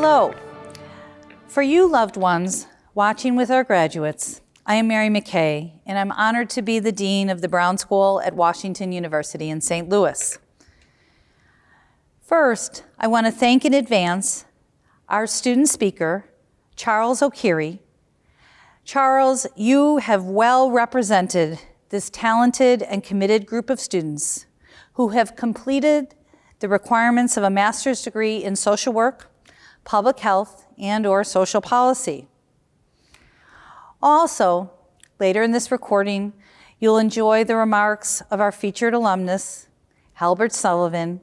Hello. For you loved ones watching with our graduates, I am Dean McKay, and I'm honored to be the Dean of the Brown School at Washington University in St. Louis. First, I want to thank in advance our student speaker, Charles Okere. Charles, you have well represented this talented and committed group of students who have completed the requirements of a master's degree in social work, public health, and/or social policy. Also, later in this recording, you'll enjoy the remarks of our featured alumnus, Halbert Sullivan,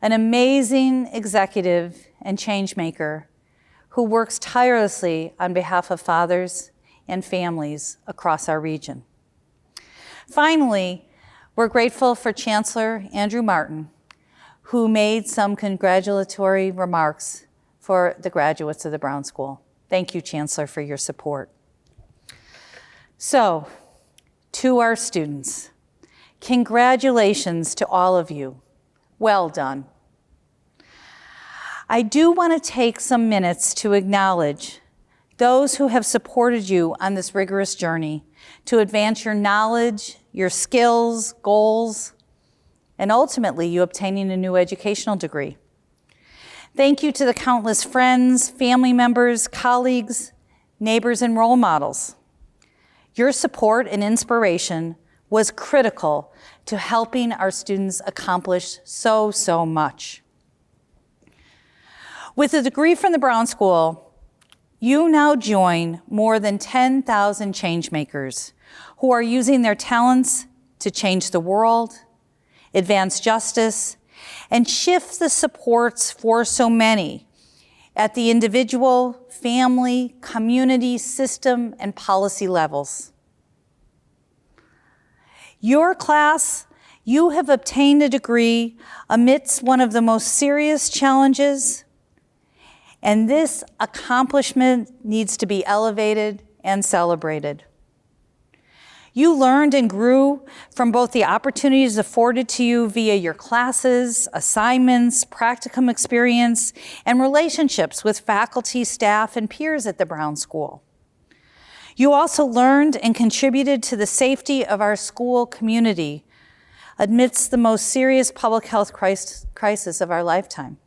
an amazing executive and change maker who works tirelessly on behalf of fathers and families across our region. Finally, we're grateful for Chancellor Andrew Martin, who made some congratulatory remarks for the graduates of the Brown School. Thank you, Chancellor, for your support. So, to our students, congratulations to all of you. Well done. I do want to take some minutes to acknowledge those who have supported you on this rigorous journey to advance your knowledge, your skills, goals, and ultimately you obtaining a new educational degree. Thank you to the countless friends, family members, colleagues, neighbors, and role models. Your support and inspiration was critical to helping our students accomplish so much. With a degree from the Brown School, you now join more than 10,000 changemakers who are using their talents to change the world, advance justice, and shift the supports for so many at the individual, family, community, system, and policy levels. Your class, you have obtained a degree amidst one of the most serious challenges, and this accomplishment needs to be elevated and celebrated. You learned and grew from both the opportunities afforded to you via your classes, assignments, practicum experience, and relationships with faculty, staff, and peers at the Brown School. You also learned and contributed to the safety of our school community amidst the most serious public health crisis of our lifetime.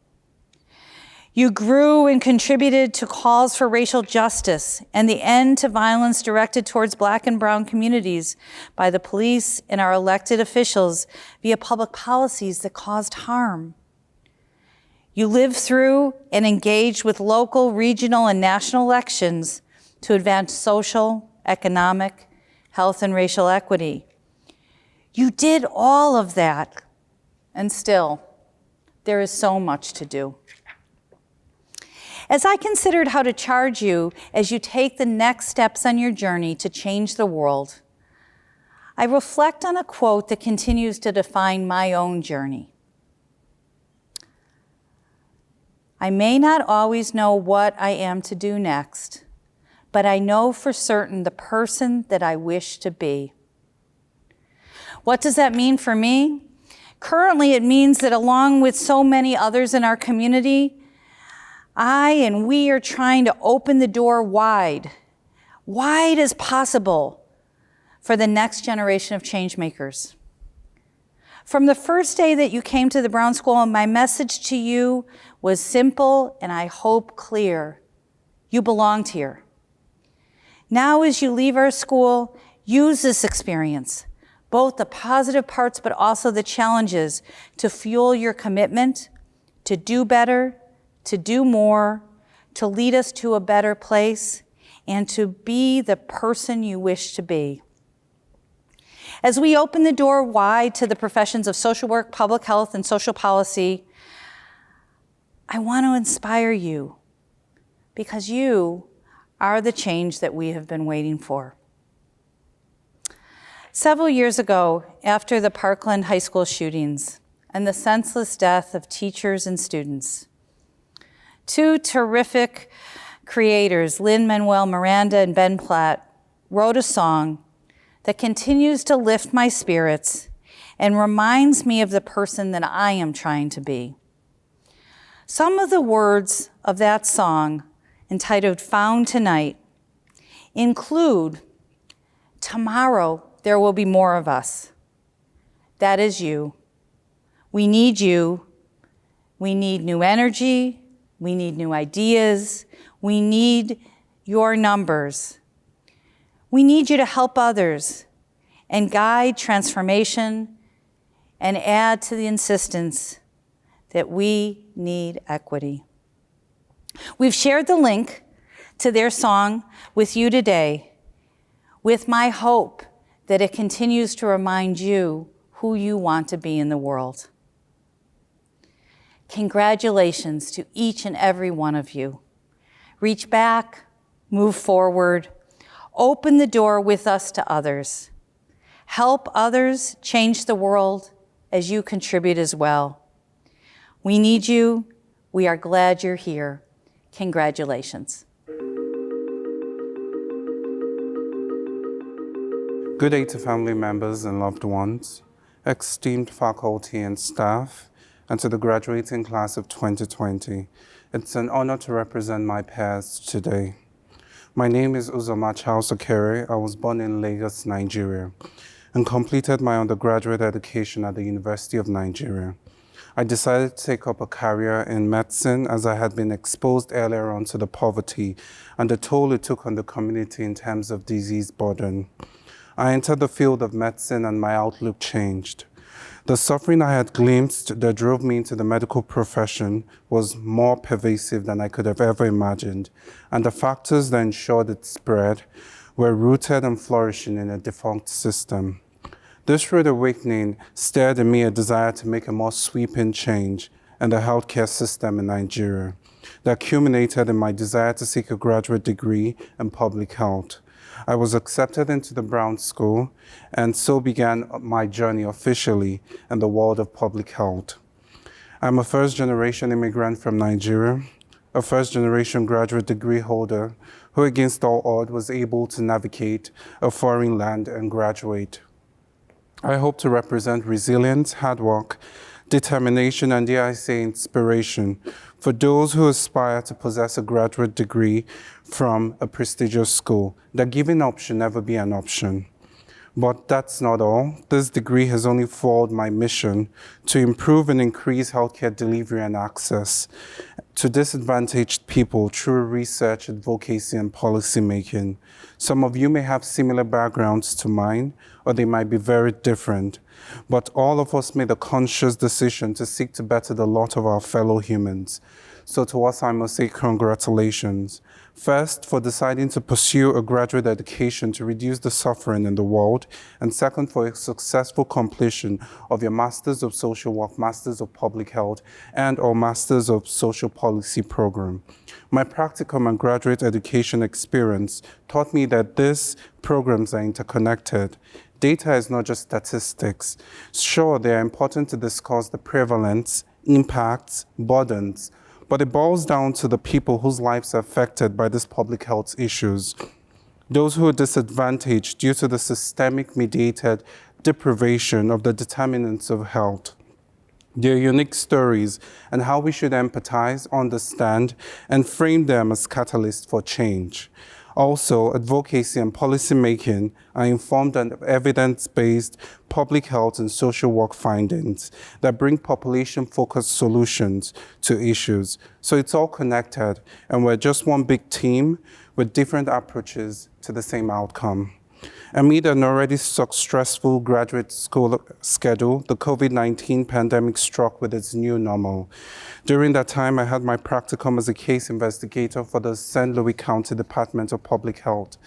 You grew and contributed to calls for racial justice and the end to violence directed towards Black and Brown communities by the police and our elected officials via public policies that caused harm. You lived through and engaged with local, regional, and national elections to advance social, economic, health, and racial equity. You did all of that, and still, there is so much to do. As I considered how to charge you as you take the next steps on your journey to change the world, I reflect on a quote that continues to define my own journey. I may not always know what I am to do next, but I know for certain the person that I wish to be. What does that mean for me? Currently, it means that along with so many others in our community, I and we are trying to open the door wide as possible for the next generation of change makers. From the first day that you came to the Brown School, my message to you was simple and I hope clear. You belonged here. Now as you leave our school, use this experience, both the positive parts but also the challenges, to fuel your commitment to do better, to do more, to lead us to a better place, and to be the person you wish to be. As we open the door wide to the professions of social work, public health, and social policy, I want to inspire you because you are the change that we have been waiting for. Several years ago, after the Parkland High School shootings and the senseless death of teachers and students, two terrific creators, Lin-Manuel Miranda and Ben Platt, wrote a song that continues to lift my spirits and reminds me of the person that I am trying to be. Some of the words of that song, entitled Found Tonight, include, tomorrow there will be more of us. That is you. We need you. We need new energy. We need new ideas. We need your numbers. We need you to help others and guide transformation and add to the insistence that we need equity. We've shared the link to their song with you today, with my hope that it continues to remind you who you want to be in the world. Congratulations to each and every one of you. Reach back, move forward, open the door with us to others. Help others change the world as you contribute as well. We need you. We are glad you're here. Congratulations. Good day to family members and loved ones, esteemed faculty and staff, and to the graduating class of 2020. It's an honor to represent my peers today. My name is Uzoma Charles Okere. I was born in Lagos, Nigeria, and completed my undergraduate education at the University of Nigeria. I decided to take up a career in medicine as I had been exposed earlier on to the poverty and the toll it took on the community in terms of disease burden. I entered the field of medicine and my outlook changed. The suffering I had glimpsed that drove me into the medical profession was more pervasive than I could have ever imagined, and the factors that ensured its spread were rooted and flourishing in a defunct system. This rude awakening stirred in me a desire to make a more sweeping change in the healthcare system in Nigeria that culminated in my desire to seek a graduate degree in public health. I was accepted into the Brown School, and so began my journey officially in the world of public health. I'm a first-generation immigrant from Nigeria, a first-generation graduate degree holder who, against all odds, was able to navigate a foreign land and graduate. I hope to represent resilience, hard work, determination, and dare I say inspiration for those who aspire to possess a graduate degree from a prestigious school. The giving up should never be an option. But that's not all. This degree has only foiled my mission to improve and increase healthcare delivery and access to disadvantaged people through research, advocacy, and policy making. Some of you may have similar backgrounds to mine, or they might be very different. But all of us made a conscious decision to seek to better the lot of our fellow humans. So to us, I must say congratulations. First, for deciding to pursue a graduate education to reduce the suffering in the world, and second, for a successful completion of your Masters of Social Work, Masters of Public Health, and/or Masters of Social Policy program. My practicum and graduate education experience taught me that these programs are interconnected. Data is not just statistics. Sure, they are important to discuss the prevalence, impacts, burdens, but it boils down to the people whose lives are affected by these public health issues. Those who are disadvantaged due to the systemic mediated deprivation of the determinants of health. Their unique stories and how we should empathize, understand, and frame them as catalysts for change. Also, advocacy and policy making are informed and evidence-based public health and social work findings that bring population-focused solutions to issues. So it's all connected, and we're just one big team with different approaches to the same outcome. Amid an already stressful graduate school schedule, the COVID-19 pandemic struck with its new normal. During that time, I had my practicum as a case investigator for the St. Louis County Department of Public Health.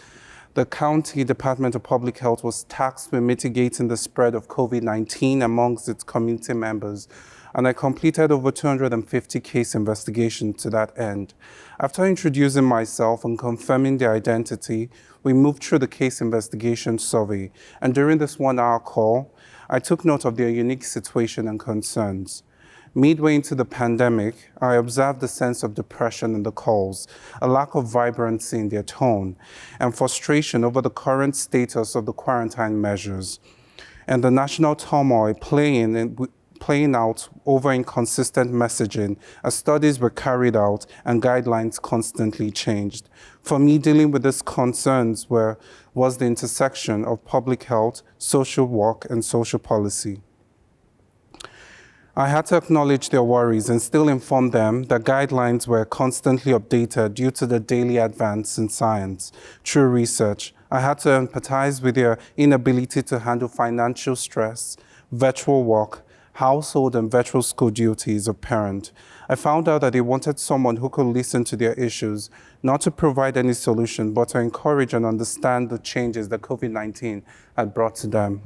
The County Department of Public Health was tasked with mitigating the spread of COVID-19 amongst its community members, and I completed over 250 case investigations to that end. After introducing myself and confirming the identity, we moved through the case investigation survey, and during this 1-hour call, I took note of their unique situation and concerns. Midway into the pandemic, I observed a sense of depression in the calls, a lack of vibrancy in their tone, and frustration over the current status of the quarantine measures, and the national turmoil playing playing out over inconsistent messaging as studies were carried out and guidelines constantly changed. For me, dealing with these concerns was the intersection of public health, social work, and social policy. I had to acknowledge their worries and still inform them that guidelines were constantly updated due to the daily advance in science. Through research, I had to empathize with their inability to handle financial stress, virtual work, household and virtual school duties of parent. I found out that they wanted someone who could listen to their issues, not to provide any solution, but to encourage and understand the changes that COVID-19 had brought to them.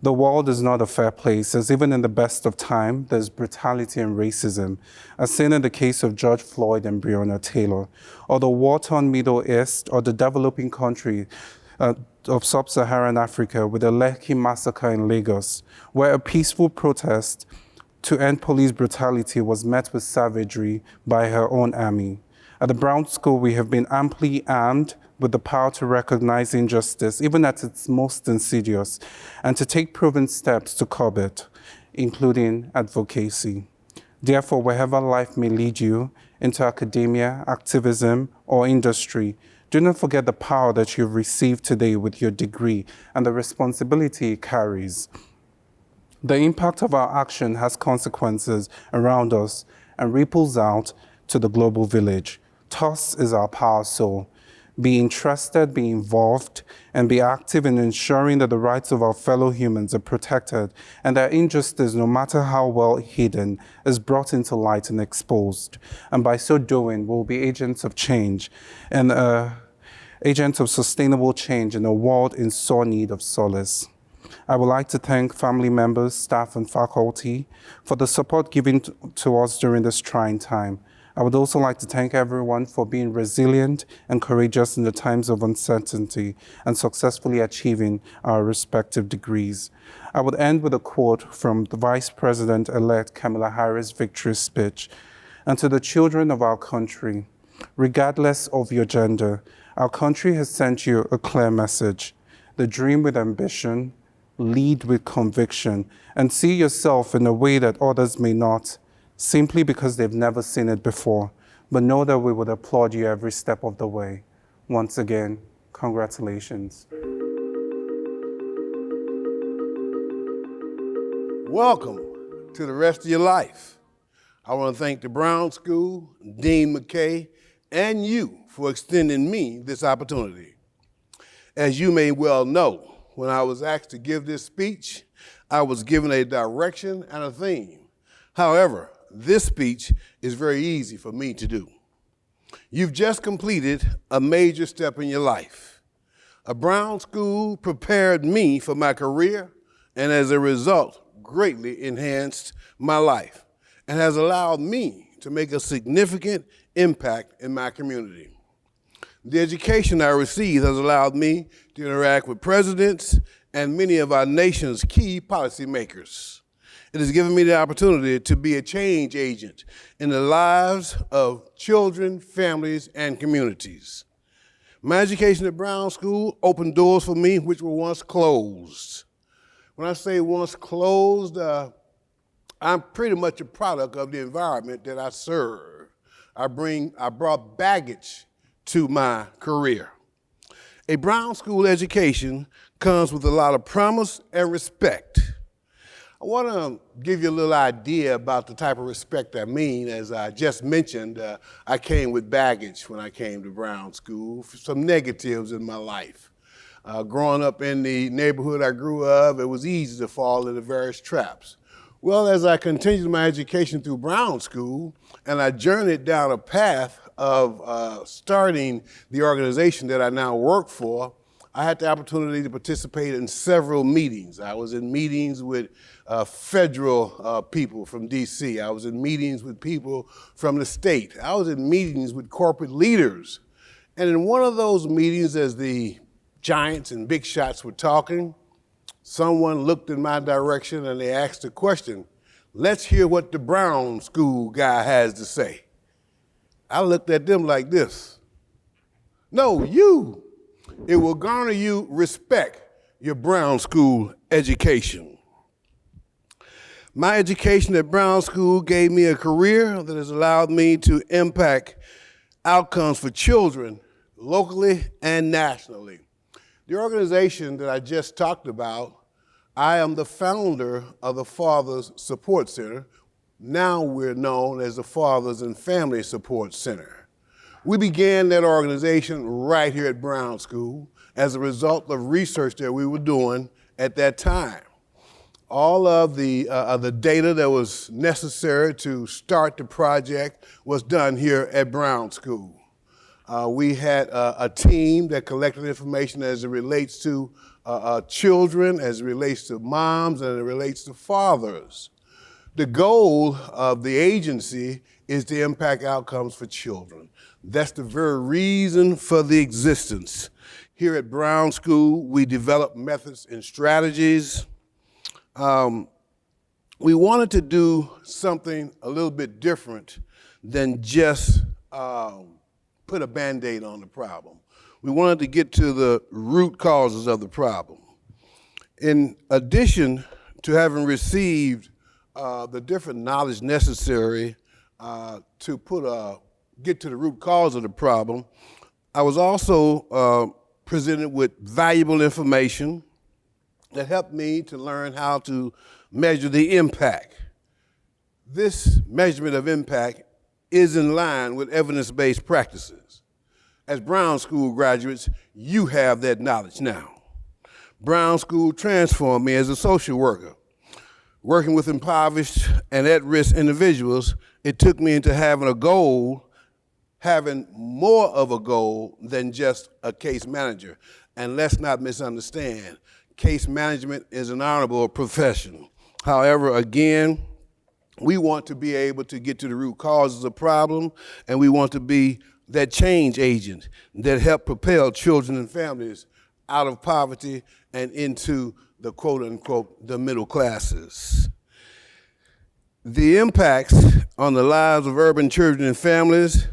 The world is not a fair place, as even in the best of time, there's brutality and racism, as seen in the case of George Floyd and Breonna Taylor, or the war-torn Middle East, or the developing country of sub-Saharan Africa with the Lekki massacre in Lagos, where a peaceful protest to end police brutality was met with savagery by her own army. At the Brown School, we have been amply armed with the power to recognize injustice, even at its most insidious, and to take proven steps to curb it, including advocacy. Therefore, wherever life may lead you, into academia, activism, or industry, do not forget the power that you've received today with your degree and the responsibility it carries. The impact of our action has consequences around us and ripples out to the global village. Thus is our power soul. Be interested, be involved, and be active in ensuring that the rights of our fellow humans are protected and that injustice, no matter how well hidden, is brought into light and exposed. And by so doing, we'll be agents of change and agents of sustainable change in a world in sore need of solace. I would like to thank family members, staff, and faculty for the support given to us during this trying time. I would also like to thank everyone for being resilient and courageous in the times of uncertainty and successfully achieving our respective degrees. I would end with a quote from the Vice President-elect Kamala Harris' victory speech. And to the children of our country, regardless of your gender, our country has sent you a clear message. The dream with ambition, lead with conviction, and see yourself in a way that others may not, simply because they've never seen it before. But know that we would applaud you every step of the way. Once again, congratulations. Welcome to the rest of your life. I want to thank the Brown School, Dean McKay, and you for extending me this opportunity. As you may well know, when I was asked to give this speech, I was given a direction and a theme. However, this speech is very easy for me to do. You've just completed a major step in your life. A Brown School prepared me for my career and as a result, greatly enhanced my life and has allowed me to make a significant impact in my community. The education I received has allowed me to interact with presidents and many of our nation's key policymakers. It has given me the opportunity to be a change agent in the lives of children, families, and communities. My education at Brown School opened doors for me which were once closed. When I say once closed, I'm pretty much a product of the environment that I serve. I brought baggage to my career. A Brown School education comes with a lot of promise and respect. I want to give you a little idea about the type of respect I mean. As I just mentioned, I came with baggage when I came to Brown School, some negatives in my life. Growing up in the neighborhood I grew up, it was easy to fall into various traps. Well, as I continued my education through Brown School, and I journeyed down a path of starting the organization that I now work for, I had the opportunity to participate in several meetings. I was in meetings with federal people from DC. I was in meetings with people from the state. I was in meetings with corporate leaders. And in one of those meetings, as the giants and big shots were talking, someone looked in my direction and they asked a question. Let's hear what the Brown School guy has to say. I looked at them like this. No, you. It will garner you respect your Brown School education. My education at Brown School gave me a career that has allowed me to impact outcomes for children locally and nationally. The organization that I just talked about, I am the founder of the Fathers Support Center. Now we're known as the Fathers and Family Support Center. We began that organization right here at Brown School as a result of research that we were doing at that time. All of the data that was necessary to start the project was done here at Brown School. We had a team that collected information as it relates to children, as it relates to moms, and it relates to fathers. The goal of the agency is to impact outcomes for children. That's the very reason for the existence. Here at Brown School, we develop methods and strategies. We wanted to do something a little bit different than just put a Band-Aid on the problem. We wanted to get to the root causes of the problem. In addition to having received the different knowledge necessary to get to the root cause of the problem, I was also presented with valuable information that helped me to learn how to measure the impact. This measurement of impact is in line with evidence-based practices. As Brown School graduates, you have that knowledge now. Brown School transformed me as a social worker. Working with impoverished and at-risk individuals, it took me into having a goal, having more of a goal than just a case manager. And let's not misunderstand, case management is an honorable profession. However, again, we want to be able to get to the root causes of the problem, and we want to be that change agent that help propel children and families out of poverty and into the quote unquote, the middle classes. The impacts on the lives of urban children and families,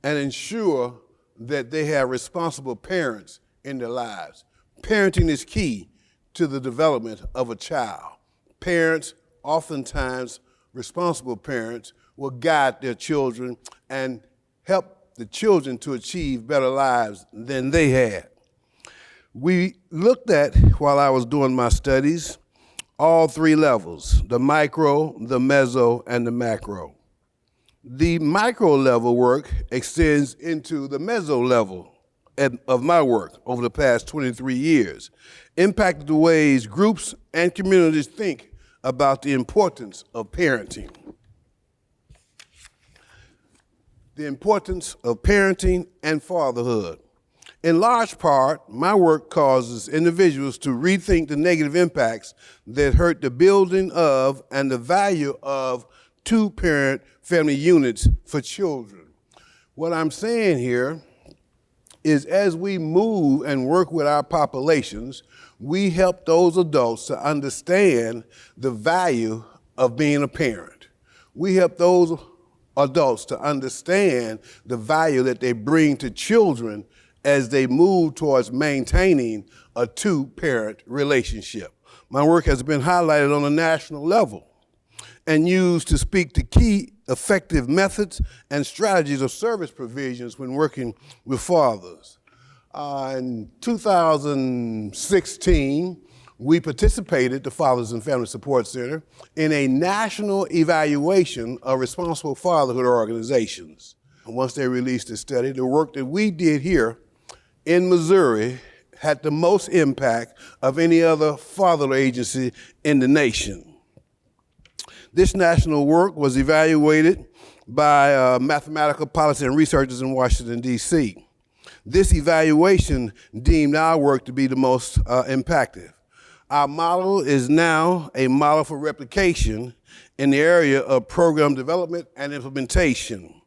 and ensure that they have responsible parents in their lives. Parenting is key to the development of a child. Parents, oftentimes responsible parents, will guide their children and help the children to achieve better lives than they had. We looked at, while I was doing my studies, all three levels, the micro, the meso, and the macro. The micro level work extends into the meso level of my work over the past 23 years, impacted the ways groups and communities think about the importance of parenting. The importance of parenting and fatherhood. In large part, my work causes individuals to rethink the negative impacts that hurt the building of and the value of two-parent family units for children. What I'm saying here is as we move and work with our populations, we help those adults to understand the value of being a parent. We help those adults to understand the value that they bring to children as they move towards maintaining a two-parent relationship. My work has been highlighted on a national level and used to speak to key effective methods and strategies of service provisions when working with fathers. In 2016, we participated, the Fathers and Family Support Center, in a national evaluation of responsible fatherhood organizations. And once they released the study, the work that we did here in Missouri had the most impact of any other fatherhood agency in the nation. This national work was evaluated by mathematical policy and researchers in Washington, D.C. This evaluation deemed our work to be the most impactful. Our model is now a model for replication in the area of program development and implementation.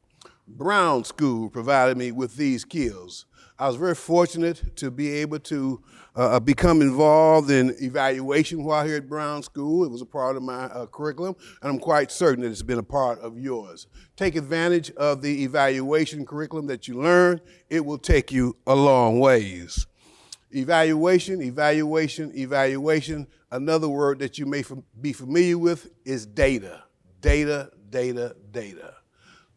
Brown School provided me with these skills. I was very fortunate to be able to become involved in evaluation while here at Brown School. It was a part of my curriculum, and I'm quite certain that it's been a part of yours. Take advantage of the evaluation curriculum that you learn. It will take you a long ways. Evaluation, evaluation, evaluation. Another word that you may be familiar with is data. Data, data, data.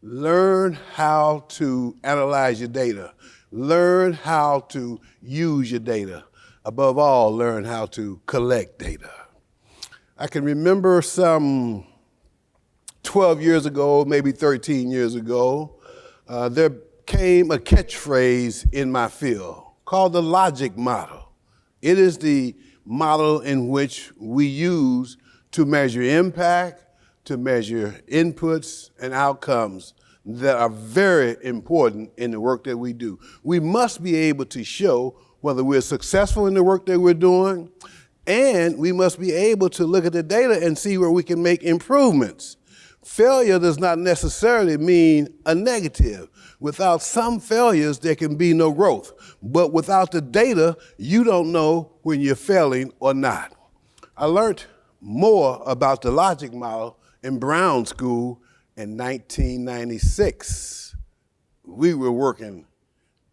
Learn how to analyze your data. Learn how to use your data. Above all, learn how to collect data. I can remember some 12 years ago, maybe 13 years ago, there came a catchphrase in my field called the logic model. It is the model in which we use to measure impact, to measure inputs and outcomes that are very important in the work that we do. We must be able to show whether we're successful in the work that we're doing, and we must be able to look at the data and see where we can make improvements. Failure does not necessarily mean a negative. Without some failures, there can be no growth. But without the data, you don't know when you're failing or not. I learned more about the logic model in Brown School in 1996. We were working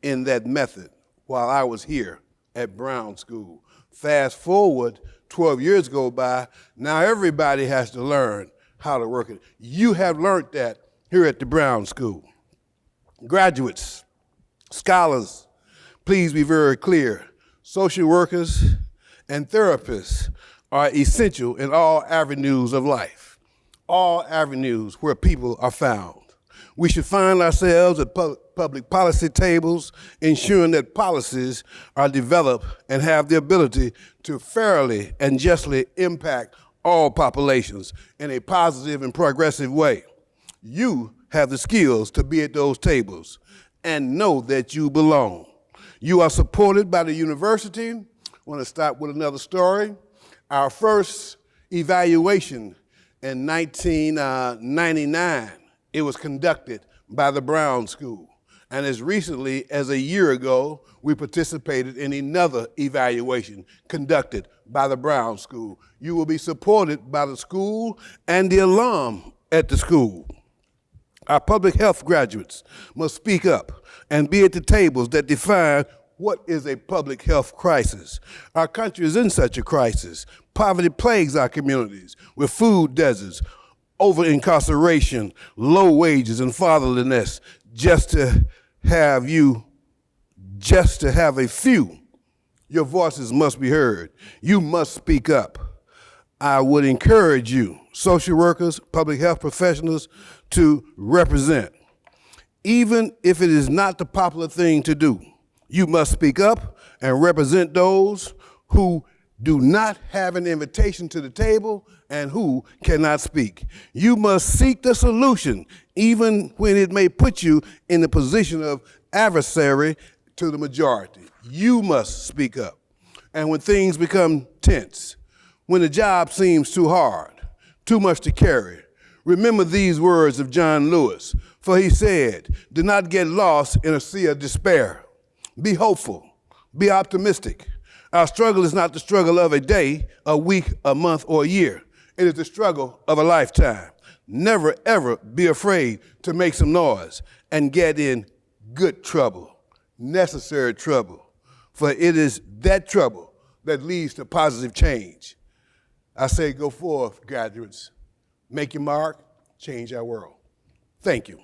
in that method while I was here at Brown School. Fast forward, 12 years go by, now everybody has to learn how to work it. You have learned that here at the Brown School. Graduates, scholars, please be very clear. Social workers and therapists are essential in all avenues of life, all avenues where people are found. We should find ourselves at public policy tables, ensuring that policies are developed and have the ability to fairly and justly impact all populations in a positive and progressive way. You have the skills to be at those tables and know that you belong. You are supported by the university. I want to start with another story. Our first evaluation in 1999, it was conducted by the Brown School. And as recently as a year ago, we participated in another evaluation conducted by the Brown School. You will be supported by the school and the alum at the school. Our public health graduates must speak up and be at the tables that define what is a public health crisis. Our country is in such a crisis. Poverty plagues our communities with food deserts, over-incarceration, low wages, and fatherlessness. Just to have a few, your voices must be heard. You must speak up. I would encourage you, social workers, public health professionals, to represent. Even if it is not the popular thing to do, you must speak up and represent those who do not have an invitation to the table and who cannot speak. You must seek the solution, even when it may put you in the position of adversary to the majority. You must speak up. And when things become tense, when the job seems too hard, too much to carry, remember these words of John Lewis, for he said, "Do not get lost in a sea of despair. Be hopeful, be optimistic. Our struggle is not the struggle of a day, a week, a month, or a year. It is the struggle of a lifetime. Never, ever be afraid to make some noise and get in good trouble, necessary trouble, for it is that trouble that leads to positive change." I say go forth, graduates. Make your mark, change our world. Thank you.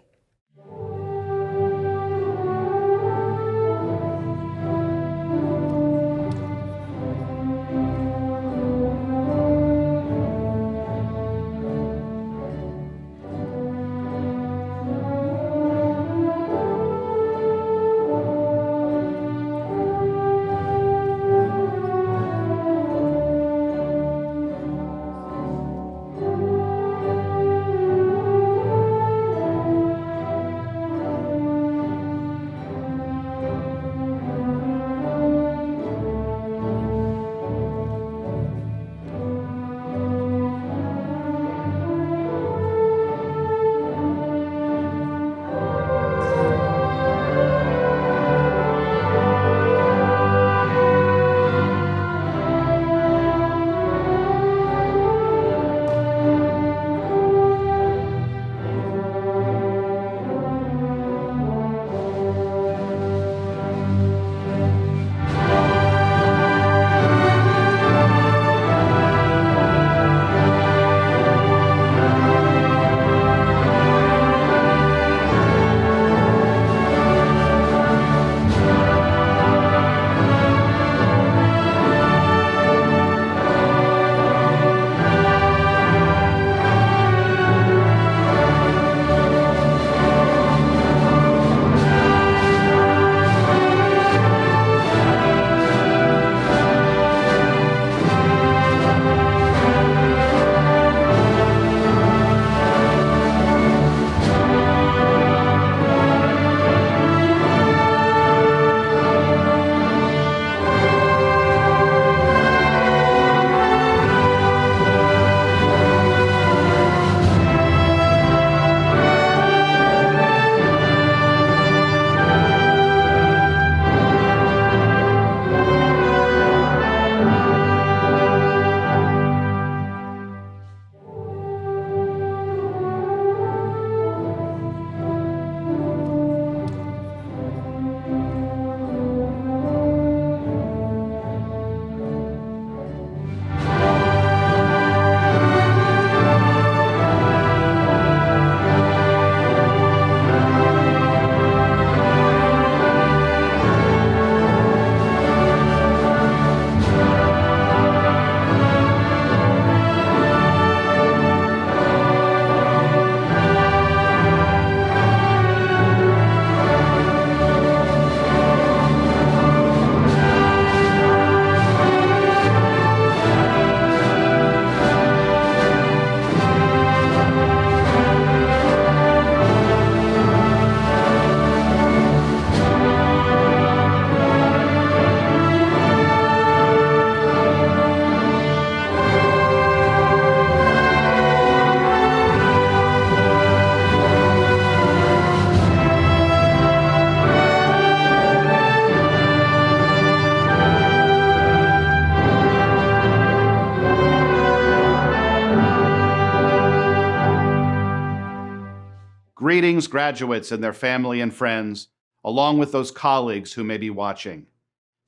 Greetings, graduates and their family and friends, along with those colleagues who may be watching.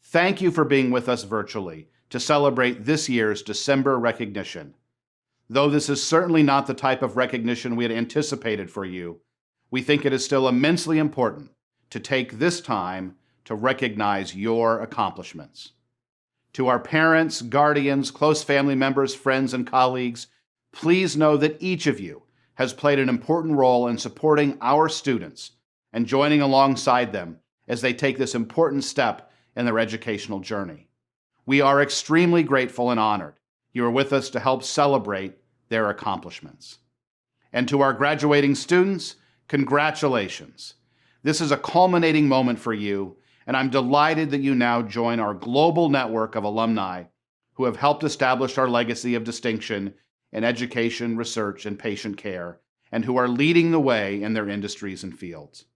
Thank you for being with us virtually to celebrate this year's December recognition. Though this is certainly not the type of recognition we had anticipated for you, we think it is still immensely important to take this time to recognize your accomplishments. To our parents, guardians, close family members, friends, and colleagues, please know that each of you has played an important role in supporting our students and joining alongside them as they take this important step in their educational journey. We are extremely grateful and honored you are with us to help celebrate their accomplishments. And to our graduating students, congratulations. This is a culminating moment for you, and I'm delighted that you now join our global network of alumni who have helped establish our legacy of distinction in education, research, and patient care, and who are leading the way in their industries and fields.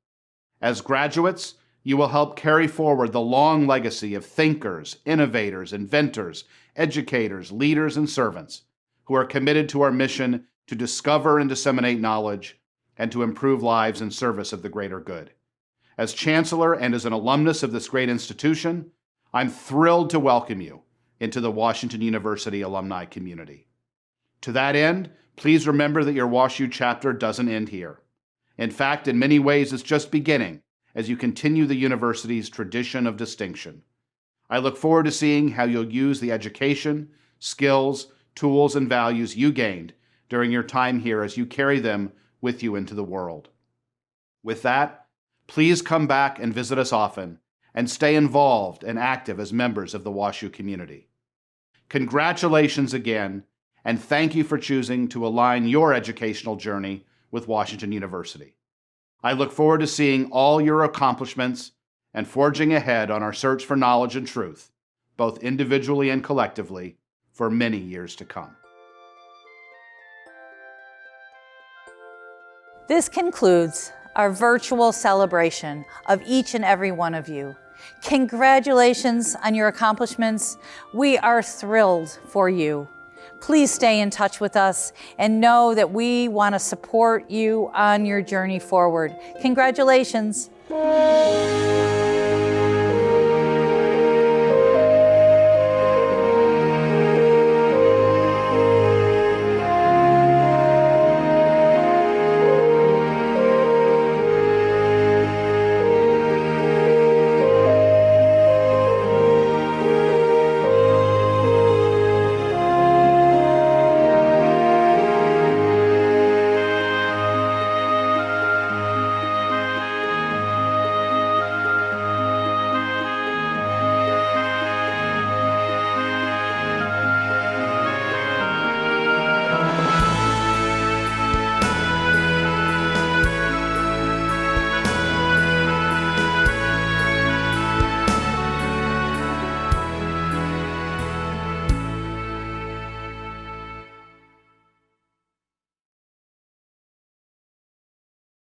As graduates, you will help carry forward the long legacy of thinkers, innovators, inventors, educators, leaders, and servants who are committed to our mission to discover and disseminate knowledge and to improve lives in service of the greater good. As Chancellor and as an alumnus of this great institution, I'm thrilled to welcome you into the Washington University alumni community. To that end, please remember that your WashU chapter doesn't end here. In fact, in many ways, it's just beginning as you continue the university's tradition of distinction. I look forward to seeing how you'll use the education, skills, tools, and values you gained during your time here as you carry them with you into the world. With that, please come back and visit us often and stay involved and active as members of the WashU community. Congratulations again, and thank you for choosing to align your educational journey with Washington University. I look forward to seeing all your accomplishments and forging ahead on our search for knowledge and truth, both individually and collectively, for many years to come. This concludes our virtual celebration of each and every one of you. Congratulations on your accomplishments. We are thrilled for you. Please stay in touch with us and know that we want to support you on your journey forward. Congratulations.